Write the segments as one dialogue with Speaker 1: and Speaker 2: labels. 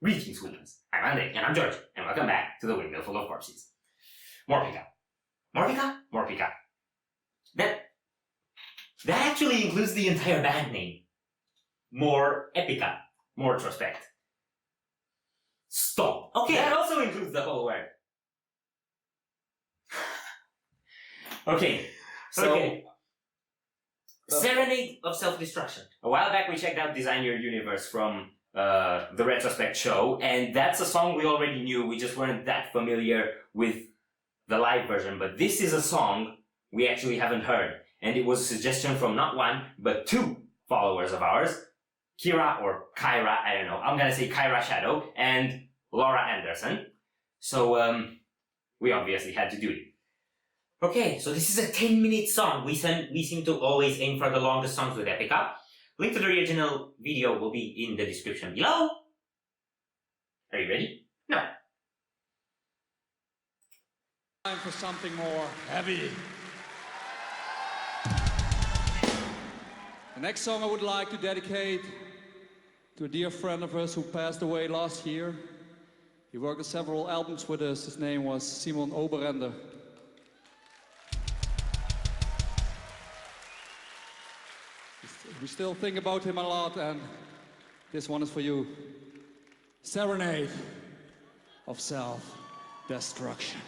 Speaker 1: Greetings, Williams. I'm Andy, and I'm George, and welcome back to the Windmill full of corpses. More Epica. More Epica? More Epica. That actually includes the entire band name. More Epica. More Retrospect. Stop. Okay, that also includes the whole word. Okay, so... Serenade of Self-Destruction. A while back we checked out Design Your Universe from the Retrospect show, and that's a song we already knew, we just weren't that familiar with the live version, but this is a song we actually haven't heard, and it was a suggestion from not one, but two followers of ours, Kira or Kyra, I don't know, I'm gonna say Kyra Shadow, and Laura Anderson, so we obviously had to do it. Okay, so this is a 10-minute song. We seem to always aim for the longest songs with Epica. Link to the original video will be in the description below. Are you ready? No.
Speaker 2: Time for something more heavy. The next song I would like to dedicate to a dear friend of ours who passed away last year. He worked on several albums with us. His name was Simon Oberender. We still think about him a lot, and this one is for you. Serenade of Self-Destruction.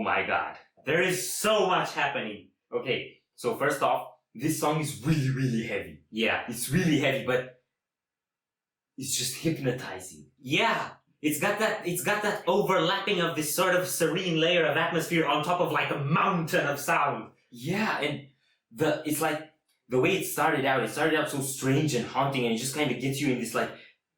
Speaker 1: my god. There is so much happening. Okay, so first off, this song is really, really heavy. Yeah. It's really heavy, but it's just hypnotizing. Yeah. It's got that overlapping of this sort of serene layer of atmosphere on top of like a mountain of sound. Yeah, and it's like the way it started out so strange and haunting, and it just kind of gets you in this like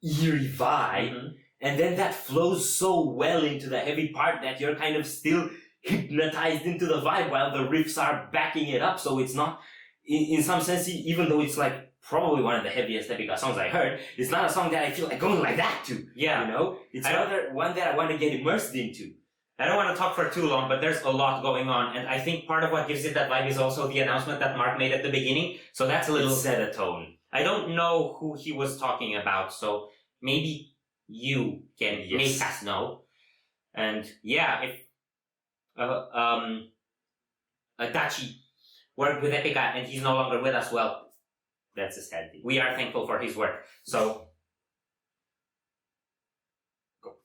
Speaker 1: eerie vibe. Mm-hmm. And then that flows so well into the heavy part that you're kind of still hypnotized into the vibe while the riffs are backing it up. So it's not, in some sense, even though it's like probably one of the heaviest Epica songs I heard, it's not a song that I feel like going like that to. Yeah. You know? It's another one that I want to get immersed into. I don't want to talk for too long, but there's a lot going on. And I think part of what gives it that vibe is also the announcement that Mark made at the beginning. So that's a little set a tone. I don't know who he was talking about, so maybe you can make us know. And yeah, if Dachi worked with Epica and he's no longer with us, well, that's a sad thing. We are thankful for his work. So, go.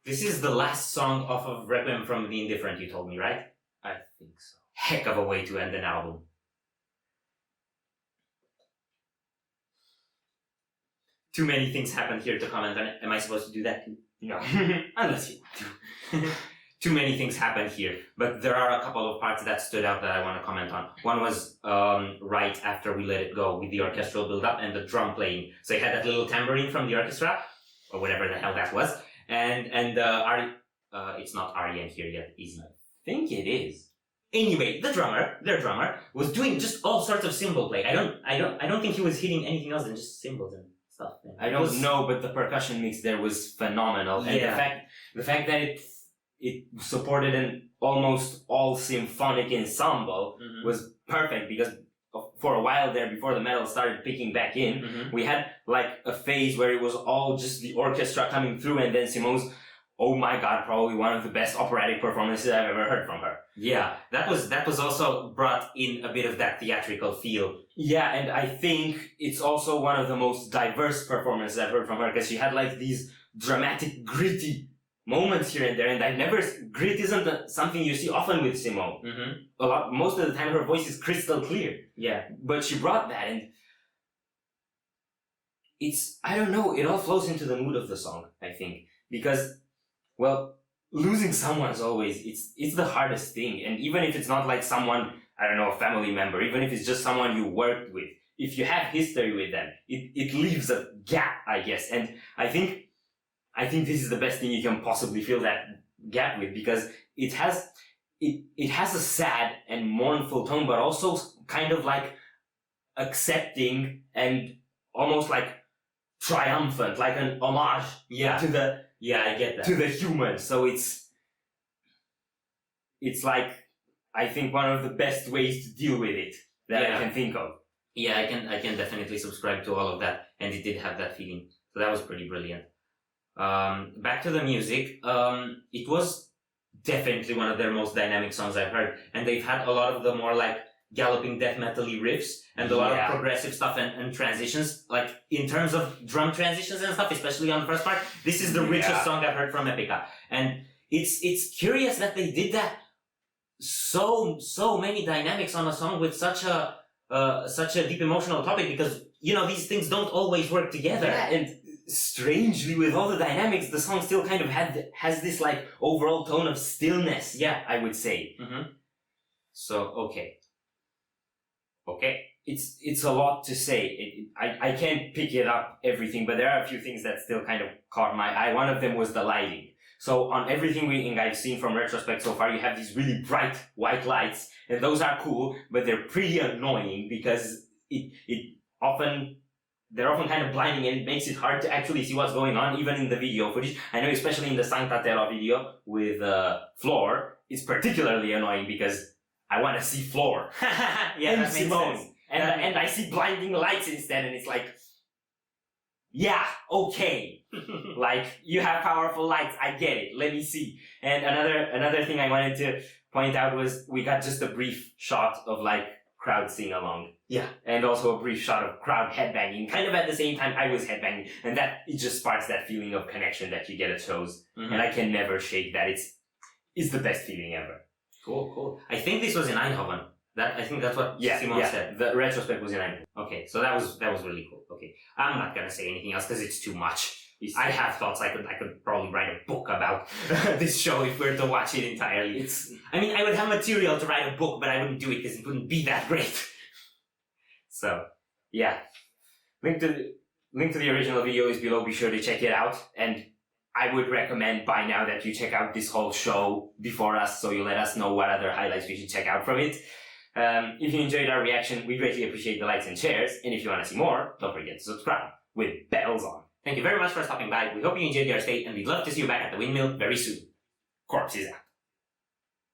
Speaker 1: This is the last song off of Requiem from the Indifferent, you told me, right?
Speaker 3: I think so.
Speaker 1: Heck of a way to end an album. Too many things happened here to comment on it. Am I supposed to do that? No. Unless you want to. Too many things happened here. But there are a couple of parts that stood out that I want to comment on. One was right after we let it go with the orchestral build-up and the drum playing. So you had that little tambourine from the orchestra, or whatever the hell that was. And it's not Aryan here yet, is it?
Speaker 3: I think it is.
Speaker 1: Anyway, their drummer, was doing just all sorts of cymbal play. I don't think he was hitting anything else than just cymbals and stuff.
Speaker 3: I don't know, but the percussion mix there was phenomenal. And the fact that it supported an almost all symphonic ensemble was perfect, because for a while there, before the metal started picking back in, we had like a phase where it was all just the orchestra coming through, and then Simone's, oh my god, probably one of the best operatic performances I've ever heard from her.
Speaker 1: Yeah, that was also brought in a bit of that theatrical feel.
Speaker 3: Yeah, and I think it's also one of the most diverse performances I've heard from her, because she had like these dramatic, gritty moments here and there, and grit isn't something you see often with Simone. Most of the time her voice is crystal clear.
Speaker 1: Yeah.
Speaker 3: But she brought that, and I don't know, it all flows into the mood of the song, I think. Because, well, losing someone is always, it's the hardest thing. And even if it's not like someone, I don't know, a family member, even if it's just someone you worked with, if you have history with them, it leaves a gap, I guess. And I think this is the best thing you can possibly fill that gap with, because it has a sad and mournful tone, but also kind of like accepting and almost like triumphant, like an homage to the
Speaker 1: I get that.
Speaker 3: to the human. So it's like, I think, one of the best ways to deal with it that I can think of.
Speaker 1: Yeah, I can definitely subscribe to all of that, and it did have that feeling. So that was pretty brilliant. Back to the music, it was definitely one of their most dynamic songs I've heard, and they've had a lot of the more like galloping death metal-y riffs and a lot of progressive stuff and transitions, like in terms of drum transitions and stuff, especially on the first part. This is the richest song I've heard from Epica, and it's curious that they did that, so many dynamics on a song with such a deep emotional topic, because these things don't always work together.
Speaker 3: Yeah, and strangely, with all the dynamics, the song still kind of has this like overall tone of stillness. Yeah, I would say.
Speaker 1: So okay,
Speaker 3: it's a lot to say. I can't pick it up everything, but there are a few things that still kind of caught my eye. One of them was the lighting. So on everything I've seen from Retrospect so far, you have these really bright white lights, and those are cool, but they're pretty annoying because they're often kind of blinding, and it makes it hard to actually see what's going on, even in the video footage. I know, especially in the Sancta Terra video with Floor, it's particularly annoying because I want to see Floor and Simone, and I see blinding lights instead, and it's like, yeah, okay, like you have powerful lights, I get it. Let me see. And another thing I wanted to point out was we got just a brief shot of like crowd sing along.
Speaker 1: Yeah.
Speaker 3: And also a brief shot of crowd headbanging, kind of at the same time I was headbanging. And it just sparks that feeling of connection that you get at shows. And I can never shake that. It's the best feeling ever.
Speaker 1: Cool. I think this was in Eindhoven. I think that's what Simone said.
Speaker 3: The Retrospect was in Eindhoven.
Speaker 1: Okay, so that was really cool. Okay. I'm not gonna say anything else because it's too much. I have thoughts. I could probably write a book about this show if we were to watch it entirely. I would have material to write a book, but I wouldn't do it because it wouldn't be that great. So, yeah. Link to the original video is below. Be sure to check it out. And I would recommend by now that you check out this whole show before us, so you let us know what other highlights we should check out from it. If you enjoyed our reaction, we greatly appreciate the likes and shares. And if you want to see more, don't forget to subscribe with bells on. Thank you very much for stopping by. We hope you enjoyed your stay, and we'd love to see you back at the Windmill very soon. Corpse is out.